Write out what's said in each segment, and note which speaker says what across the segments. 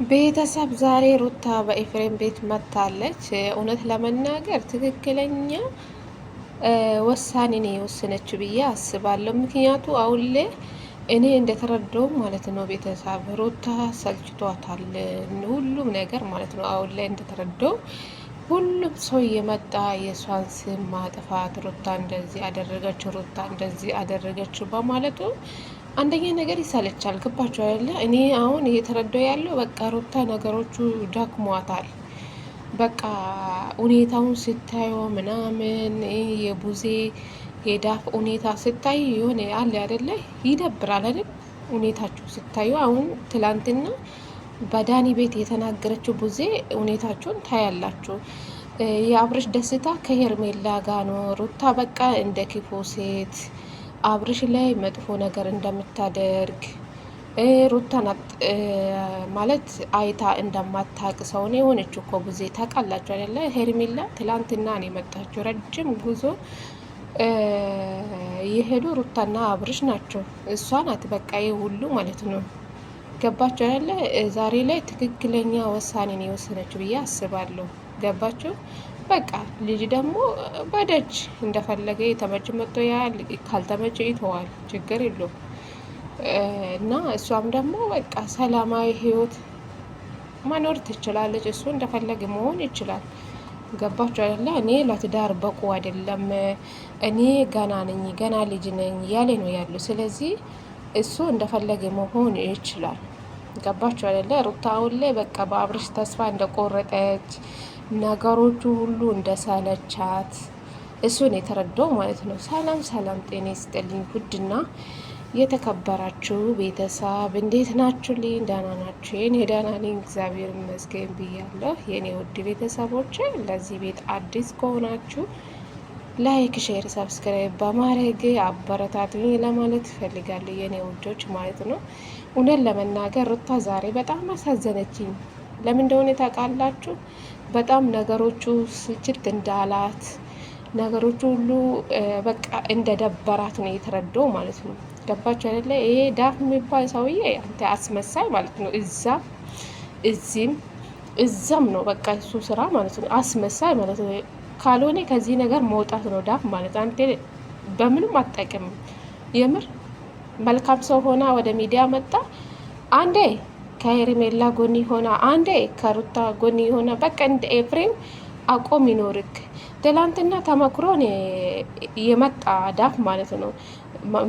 Speaker 1: ቤተሰብ ዛሬ ሩታ በኤፍሬም ቤት መታለች። እውነት ለመናገር ትክክለኛ ውሳኔ ነው የወሰነችው ብዬ አስባለሁ። ምክንያቱ አሁን ላይ እኔ እንደተረዳው ማለት ነው ቤተሰብ ሩታ ሰልችቷታል ሁሉም ነገር ማለት ነው። አሁን ላይ እንደተረዳው ሁሉም ሰው እየመጣ የእሷን ስም ማጥፋት ሩታ እንደዚህ አደረገችው፣ ሩታ እንደዚህ አደረገችው በማለቱ አንደኛ ነገር ይሰለቻል። ገባችሁ አይደለ? እኔ አሁን እየተረዳው ያለው በቃ ሩታ ነገሮቹ ደክሟታል። በቃ ሁኔታውን ስታየው ምናምን የቡዜ የዳፍ ሁኔታ ስታይ የሆነ አለ አይደለ? ይደብራል አይደል? ሁኔታችሁ ስታዩ አሁን ትላንትና በዳኒ ቤት የተናገረችው ቡዜ ሁኔታችሁን ታያላችሁ። የአብርሽ ደስታ ከሄርሜላ ጋ ነው። ሩታ በቃ እንደ ክፉ ሴት አብርሽ ላይ መጥፎ ነገር እንደምታደርግ ሩታን ማለት አይታ እንደማታቅ ሰው ነው የሆነችው እኮ ቡዜ። ታውቃላችሁ አይደለ? ሄርሜላ ትላንትና ነው የመጣችው። ረጅም ጉዞ የሄዱ ሩታና አብርሽ ናቸው። እሷ ናት በቃ ሁሉ ማለት ነው። ገባችሁ አይደለ? ዛሬ ላይ ትክክለኛ ውሳኔ ነው የወሰነችው ብዬ አስባለሁ። ገባችሁ? በቃ ልጅ ደግሞ በደጅ እንደፈለገ የተመች መጥቶ ያህል ካልተመቸ ይተዋል፣ ችግር የለውም። እና እሷም ደግሞ በቃ ሰላማዊ ህይወት መኖር ትችላለች። እሱ እንደፈለገ መሆን ይችላል። ገባችሁ አይደለ? እኔ ለትዳር በቁ አይደለም፣ እኔ ገና ነኝ፣ ገና ልጅ ነኝ ያለ ነው ያለው። ስለዚህ እሱ እንደፈለገ መሆን ይችላል። ገባችሁ አይደለ? ሩታ አሁን ላይ በቃ በአብርሽ ተስፋ እንደቆረጠች ነገሮቹ ሁሉ እንደሰለቻት እሱን የተረዳው ማለት ነው። ሰላም ሰላም፣ ጤና ይስጥልኝ ውድና የተከበራችሁ ቤተሰብ እንዴት ናችሁ? ልኝ ደህና ናችሁ? የኔ ደህና ነኝ እግዚአብሔር ይመስገን ብያለሁ። የኔ ውድ ቤተሰቦች ለዚህ ቤት አዲስ ከሆናችሁ ላይክ፣ ሼር፣ ሰብስክራይብ በማድረግ አበረታቱኝ ለማለት እፈልጋለሁ የኔ ውዶች ማለት ነው። እውነት ለመናገር ሩታ ዛሬ በጣም አሳዘነችኝ። ለምን እንደሆነ ታውቃላችሁ? በጣም ነገሮቹ ስልችት እንዳላት ነገሮቹ ሁሉ በቃ እንደደበራት ነው የተረዳው ማለት ነው። ገባችሁ አይደለ? ይሄ ዳፍ የሚባል ሰውዬ አንተ አስመሳይ ማለት ነው። እዚህም እዛም ነው በቃ እሱ ስራ ማለት ነው። አስመሳይ ማለት ነው። ካልሆነ ከዚህ ነገር መውጣት ነው ዳፍ ማለት። አንተ በምንም አጠቅም። የምር መልካም ሰው ሆና ወደ ሚዲያ መጣ። አንዴ ከሄርሜላ ጎኒ ሆና፣ አንዴ ከሩታ ጎኒ ሆና በቃ እንደ ኤፍሬም አቆም ይኖርክ። ትላንትና ተመክሮን የመጣ ዳፍ ማለት ነው።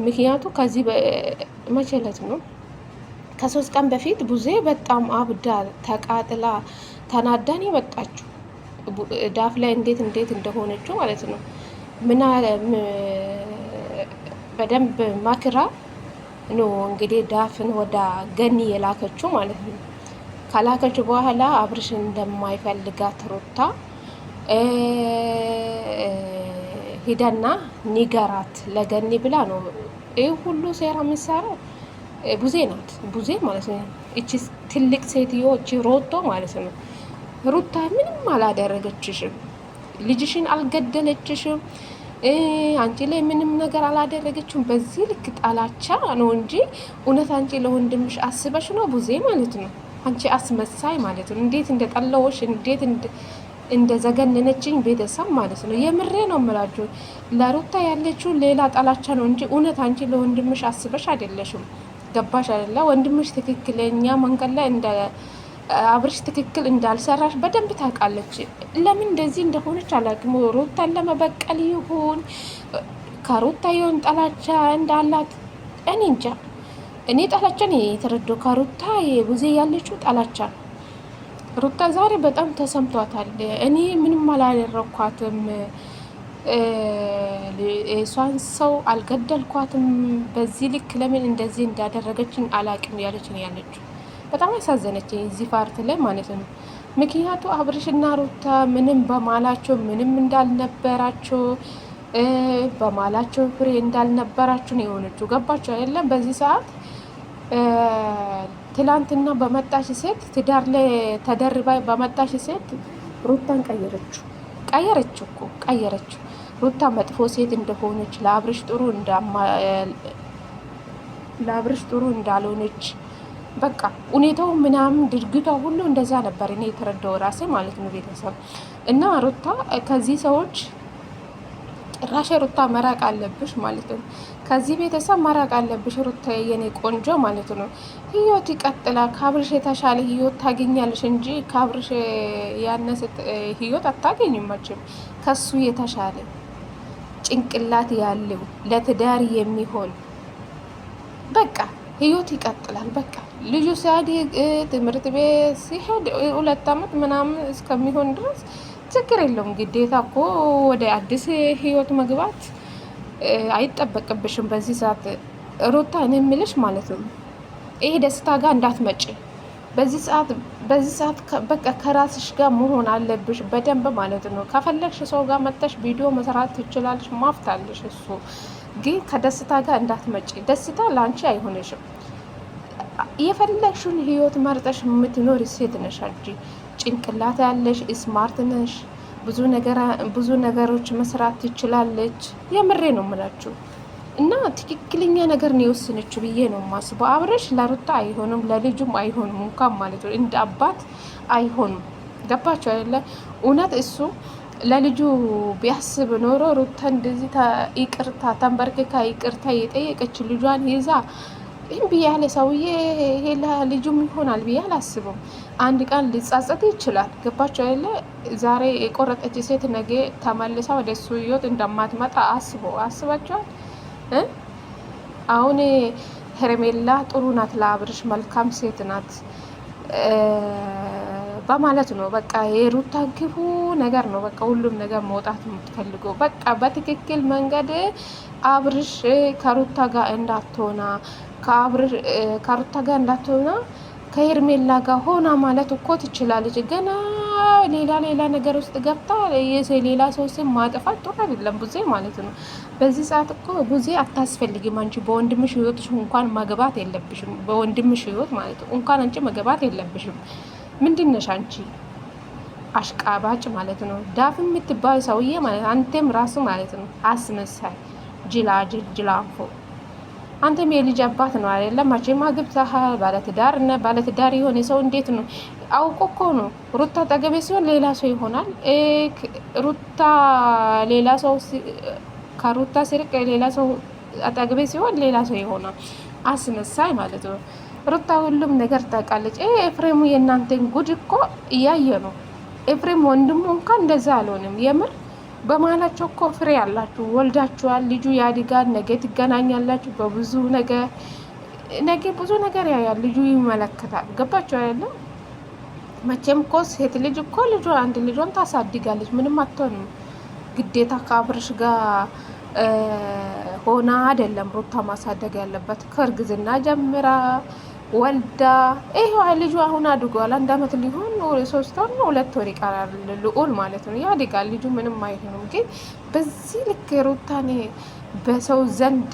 Speaker 1: ምክንያቱ ከዚህ መቼለት ነው ከ3 ቀን በፊት ቡዜ በጣም አብዳ ተቃጥላ ተናዳን የመጣችው ዳፍ ላይ እንዴት እንደሆነችው ማለት ነው። ምን በደንብ ማክራ ነው እንግዲህ ዳፍን ወደ ገኒ የላከችው ማለት ነው። ከላከችው በኋላ አብርሽን እንደማይፈልጋት ሩታ ሂደና ኒገራት ለገኒ ብላ ነው ይህ ሁሉ ሴራ የምትሰራው። ቡዜ ናት፣ ቡዜ ማለት ነው። እቺ ትልቅ ሴትዮ እቺ ሮቶ ማለት ነው። ሩታ ምንም አላደረገችሽም፣ ልጅሽን አልገደለችሽም፣ አንቺ ላይ ምንም ነገር አላደረገችም። በዚህ ልክ ጣላቻ ነው እንጂ እውነት አንቺ ለወንድምሽ አስበሽ ነው ቡዜ ማለት ነው። አንቺ አስመሳይ ማለት ነው። እንዴት እንደጠላዎች እንዴት እንደ ዘገነነችኝ ቤተሰብ ማለት ነው። የምሬ ነው የምላችሁ። ለሩታ ያለችው ሌላ ጣላቻ ነው እንጂ እውነት አንቺ ለወንድምሽ አስበሽ አይደለሽም። ገባሽ አይደለ? ወንድምሽ ትክክለኛ መንገድ ላይ እንደ አብርሽ ትክክል እንዳልሰራሽ በደንብ ታውቃለች። ለምን እንደዚህ እንደሆነች አላውቅም። ሩታን ለመበቀል ይሁን ከሩታ የሆን ጣላቻ እንዳላት እኔ እንጃ። እኔ ጣላቻን የተረዳው ከሩታ ቡዜ ያለችው ጣላቻ ነው። ሩታ ዛሬ በጣም ተሰምቷታል። እኔ ምንም አላደረኳትም፣ እሷን ሰው አልገደልኳትም፣ በዚህ ልክ ለምን እንደዚህ እንዳደረገችን አላቅም ያለች ነው ያለችው። በጣም ያሳዘነችኝ እዚህ ፓርት ላይ ማለት ነው። ምክንያቱ አብርሽና ሩታ ምንም በማላቸው ምንም እንዳልነበራቸው በማላቸው ፍሬ እንዳልነበራችሁ ነው የሆነችው። ገባችሁ አይደለም? በዚህ ሰዓት ትላንትና በመጣሽ ሴት ትዳር ላይ ተደርባ በመጣሽ ሴት ሩታን ቀየረችው። ሩታ መጥፎ ሴት እንደሆነች ለአብርሽ ጥሩ እንዳልሆነች በቃ ሁኔታው ምናምን ድርጊቷ ሁሉ እንደዛ ነበር እኔ የተረዳው ራሴ ማለት ነው ቤተሰብ እና ሩታ ከዚህ ሰዎች ጭራሽ ሩታ መራቅ አለብሽ ማለት ነው። ከዚህ ቤተሰብ መራቅ አለብሽ ሩታ የኔ ቆንጆ ማለት ነው። ህይወት ይቀጥላል። ከአብርሽ የተሻለ ህይወት ታገኛለሽ እንጂ ከአብርሽ ያነሰ ህይወት አታገኝም መቼም። ከሱ የተሻለ ጭንቅላት ያለው ለትዳር የሚሆን በቃ ህይወት ይቀጥላል። በቃ ልጁ ሲያድግ ትምህርት ቤት ሲሄድ 2 አመት ምናምን እስከሚሆን ድረስ ችግር የለውም። ግዴታ እኮ ወደ አዲስ ህይወት መግባት አይጠበቅብሽም በዚህ ሰዓት ሩታ። እኔ የምልሽ ማለት ነው ይሄ ደስታ ጋር እንዳትመጪ በዚህ ሰዓት በቃ ከራስሽ ጋር መሆን አለብሽ በደንብ ማለት ነው። ከፈለግሽ ሰው ጋር መጥተሽ ቪዲዮ መስራት ትችላለሽ፣ ማፍታለሽ። እሱ ግን ከደስታ ጋር እንዳትመጪ። ደስታ ለአንቺ አይሆንሽም። የፈለግሽውን ህይወት መርጠሽ የምትኖር ሴት ነሽ እንጂ ጭንቅላት ያለሽ ስማርት ነሽ። ብዙ ነገሮች መስራት ትችላለች። የምሬ ነው የምላችሁ እና ትክክለኛ ነገር ነው የወሰነችው ብዬ ነው የማስበው። አብረሽ ለሩታ አይሆንም፣ ለልጁም አይሆንም እንኳን ማለት ነው እንደ አባት አይሆንም። ገባቸው አይደለ? እውነት እሱ ለልጁ ቢያስብ ኖሮ ሩታ እንደዚህ ይቅርታ ተንበርክካ ይቅርታ የጠየቀች ልጇን ይዛ ይህም ብያለ ሰውዬ ይሄ ልጁም ይሆናል ብዬ አላስብም። አንድ ቀን ሊጻጸት ይችላል። ገባቸው አይደለ? ዛሬ የቆረጠች ሴት ነገ ተመልሳ ወደ እሱ ህይወት እንደማትመጣ አስባቸዋል። አሁን ሄርሜላ ጥሩ ናት፣ ለአብርሽ መልካም ሴት ናት በማለት ነው። በቃ የሩታ ክፉ ነገር ነው። በቃ ሁሉም ነገር መውጣት የምትፈልገው በቃ በትክክል መንገድ አብርሽ ከሩታ ጋር እንዳትሆና ከሩታ ጋር እንዳትሆና ከሄርሜላ ጋር ሆና ማለት እኮ ትችላለች። ገና ሌላ ነገር ውስጥ ገብታ ሌላ ሰው ስም ማጥፋት ጥሩ አይደለም ቡዜ ማለት ነው። በዚህ ሰዓት እኮ ቡዜ አታስፈልጊም። አንቺ በወንድምሽ ህይወትሽ እንኳን መግባት የለብሽም። በወንድምሽ ህይወት ማለት ነው እንኳን አንቺ መግባት የለብሽም። ምንድነሽ አንቺ አሽቃባጭ ማለት ነው። ዳፍ የምትባል ሰውዬ ማለት አንተም ራሱ ማለት ነው አስመሳይ ጅላንፎ አንተም የልጅ አባት ነው አይደለም? መቼም አግብተሃል። ባለትዳር የሆነ ሰው እንዴት ነው አውቆ እኮ ነው። ሩታ አጠገቤ ሲሆን ሌላ ሰው ይሆናል። ሩታ ሌላ ሰው ከሩታ ሲርቅ ሌላ ሰው አጠገቤ ሲሆን ሌላ ሰው ይሆናል። አስመሳይ ማለት ነው። ሩታ ሁሉም ነገር ታውቃለች። ኤፍሬሙ የእናንተን ጉድ እኮ እያየ ነው። ኤፍሬም ወንድሙ እንኳን እንደዛ አልሆንም የምር በማላቸው እኮ ፍሬ ያላችሁ ወልዳችኋል። ልጁ ያድጋል። ነገ ትገናኛላችሁ። በብዙ ነገር ነገ ብዙ ነገር ያያል። ልጁ ይመለከታል። ገባችሁ አይደለም? መቼም እኮ ሴት ልጅ እኮ አንድ ልጇን ታሳድጋለች። ምንም አትሆንም። ግዴታ ከአብርሽ ጋር ሆና አይደለም ሩታ ማሳደግ ያለበት። ከእርግዝና ጀምራ ወልዳ ይሄዋ ልጁ አሁን አድጓል። 1 አመት ሊሆን 3 ወር ነው 2 ወር ይቀራል። ልዑል ማለት ነው ያድጋል ልጁ ምንም አይሆንም። ግን በዚህ ልክ ሩታኔ በሰው ዘንድ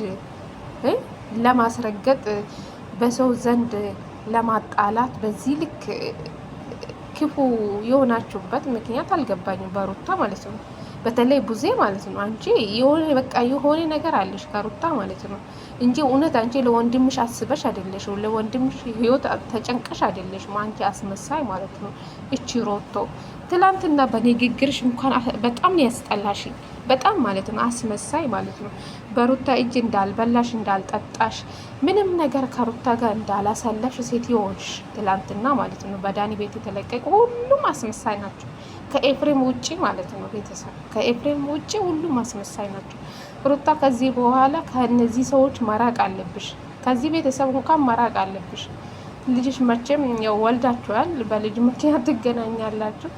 Speaker 1: ለማስረገጥ በሰው ዘንድ ለማጣላት በዚህ ልክ ክፉ የሆናችሁበት ምክንያት አልገባኝም። በሩታ ማለት ነው በተለይ ቡዜ ማለት ነው። አንቺ የሆነ ነገር አለሽ ከሩታ ማለት ነው እንጂ እውነት አንቺ ለወንድምሽ አስበሽ አይደለሽ፣ ለወንድምሽ ህይወት ተጨንቀሽ አይደለሽ። አንቺ አስመሳይ ማለት ነው። እቺ ሮቶ ትላንትና በንግግርሽ እንኳን በጣም ያስጠላሽ፣ በጣም ማለት ነው አስመሳይ ማለት ነው። በሩታ እጅ እንዳልበላሽ እንዳልጠጣሽ፣ ምንም ነገር ከሩታ ጋር እንዳላሳለፍሽ ሴትዮሽ ትላንትና ማለት ነው። በዳኒ ቤት የተለቀቁ ሁሉም አስመሳይ ናቸው። ከኤፍሬም ውጪ ማለት ነው። ቤተሰብ ከኤፍሬም ውጪ ሁሉም አስመሳይ ናቸው። ሩታ ከዚህ በኋላ ከነዚህ ሰዎች መራቅ አለብሽ። ከዚህ ቤተሰብ እንኳን መራቅ አለብሽ። ልጅሽ መቼም ያው ወልዳችኋል። በልጅ ምክንያት ትገናኛላችሁ።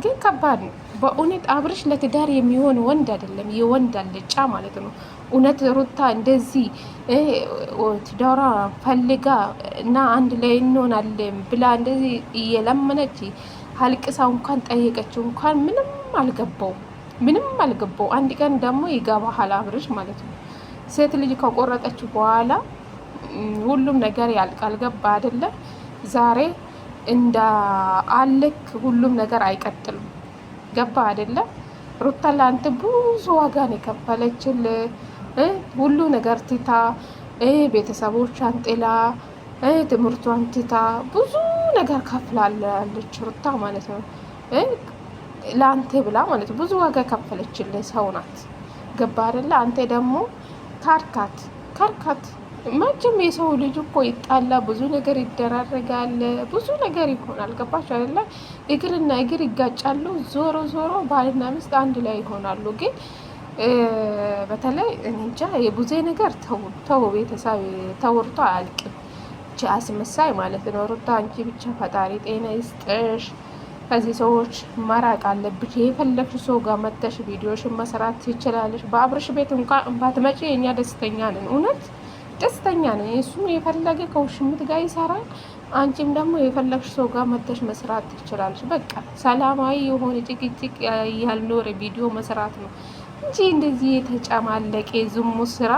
Speaker 1: ግን ከባድ ነው በእውነት። አብርሽ ለትዳር የሚሆን ወንድ አይደለም፣ የወንድ አልጫ ማለት ነው። እውነት ሩታ እንደዚህ ትዳሯ ፈልጋ እና አንድ ላይ እንሆናለን ብላ እንደዚህ እየለመነች አልቅሳ እንኳን ጠየቀችው እንኳን ምንም አልገባው። አንድ ቀን ደግሞ ይገባሃል አብርሽ ማለት ነው። ሴት ልጅ ከቆረጠችው በኋላ ሁሉም ነገር ያልቃል። ገባ አይደለ? ዛሬ እንደ አለክ ሁሉም ነገር አይቀጥልም። ገባ አይደለ? ሩታ ለአንተ ብዙ ዋጋ ነው የከፈለችል። ሁሉ ነገር ትታ ቤተሰቦቿን ጥላ ትምህርቷን ትታ ብዙ ነገር ከፍላለች ሩታ ማለት ነው። ለአንተ ብላ ማለት ነው ብዙ ዋጋ ከፈለችልህ ሰው ናት። ገባ አይደለ? አንተ ደግሞ ካርካት ካርካት። መቼም የሰው ልጅ እኮ ይጣላ፣ ብዙ ነገር ይደራረጋል፣ ብዙ ነገር ይሆናል። ገባች አይደለ? እግርና እግር ይጋጫሉ። ዞሮ ዞሮ ባልና ሚስት አንድ ላይ ይሆናሉ። ግን በተለይ እንጃ የቡዜ ነገር ተው ቤተሰብ ተወርቶ አያልቅም። አስመሳይ ማለት ነው። ሩታ አንቺ ብቻ ፈጣሪ ጤና ይስጥሽ። ከዚህ ሰዎች መራቅ አለብሽ። የፈለግሽ ሰው ጋር መተሽ ቪዲዮሽን መስራት ትችላለሽ። በአብርሽ ቤት እንኳን ባትመጪ እኛ ደስተኛ ነን፣ እውነት ደስተኛ ነን። እሱም የፈለገ ከውሽምት ጋር ይሰራል። አንቺም ደግሞ የፈለግሽ ሰው ጋር መተሽ መስራት ትችላለሽ። በቃ ሰላማዊ የሆነ ጭቅጭቅ ያልኖረ ቪዲዮ መስራት ነው እንጂ እንደዚህ የተጨማለቀ ዝሙት ስራ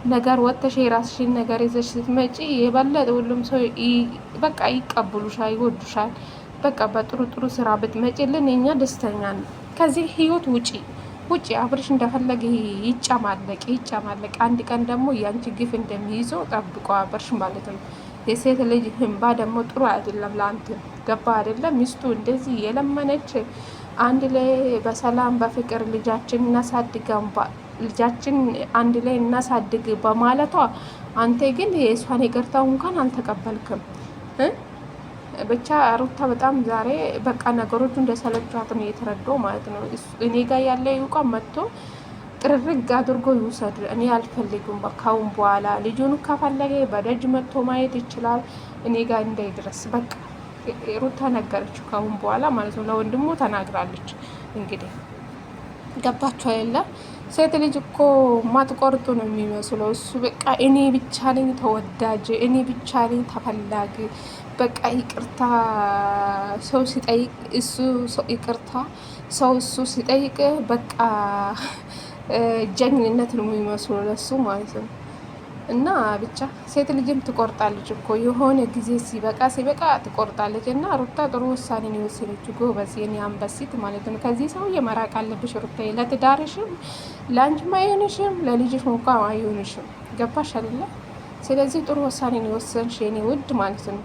Speaker 1: ነገር ወጥተሽ የራስሽን ነገር ይዘሽ ስትመጪ የበለጠ ሁሉም ሰው በቃ ይቀብሉሻል፣ ይወዱሻል። በቃ በጥሩ ጥሩ ስራ ብትመጪልን እኛ ደስተኛ ነው። ከዚህ ህይወት ውጪ አብርሽ እንደፈለገ ይጨማለቅ። አንድ ቀን ደግሞ የአንቺ ግፍ እንደሚይዘው ጠብቆ አብርሽ ማለት ነው። የሴት ልጅ ህንባ ደግሞ ጥሩ አይደለም ለአንተ። ገባ አይደለም? ሚስቱ እንደዚህ የለመነች አንድ ላይ በሰላም በፍቅር ልጃችን አንድ ላይ እናሳድግ በማለቷ አንተ ግን የእሷን ይቅርታ እንኳን አልተቀበልክም። ብቻ ሩታ በጣም ዛሬ በቃ ነገሮቹ እንደሰለቿት ነው የተረዳው ማለት ነው። እኔ ጋር ያለ እንኳን መጥቶ ጥርርግ አድርጎ ይውሰድ። እኔ አልፈልግም ካሁን በኋላ ልጁን ከፈለገ በደጅ መጥቶ ማየት ይችላል። እኔ ጋር እንዳይድረስ በቃ ሩታ ነገረችው ካሁን በኋላ ማለት ነው። ለወንድሙ ተናግራለች። እንግዲህ ገባችሁ የለ ሴት ልጅ እኮ ማትቆርጡ ነው የሚመስለው። እሱ በቃ እኔ ብቻ ነኝ ተወዳጅ፣ እኔ ብቻ ነኝ ተፈላጊ። በቃ ይቅርታ ሰው ሲጠይቅ ይቅርታ ሰው እሱ ሲጠይቅ በቃ ጀግንነት ነው የሚመስለው ለሱ ማለት ነው። እና ብቻ ሴት ልጅም ትቆርጣለች እኮ የሆነ ጊዜ ሲበቃ ትቆርጣለች። እና ሩታ ጥሩ ውሳኔ ነው የወሰነችው። ጎበዝ የኔ አንበሲት ማለት ነው። ከዚህ ሰው የመራቅ አለብሽ ሩታ። ለትዳርሽም ለአንቺም አይሆንሽም፣ ለልጅሽ እንኳን አይሆንሽም። ገባሽ አይደለ? ስለዚህ ጥሩ ውሳኔ ነው የወሰንሽ የኔ ውድ ማለት ነው።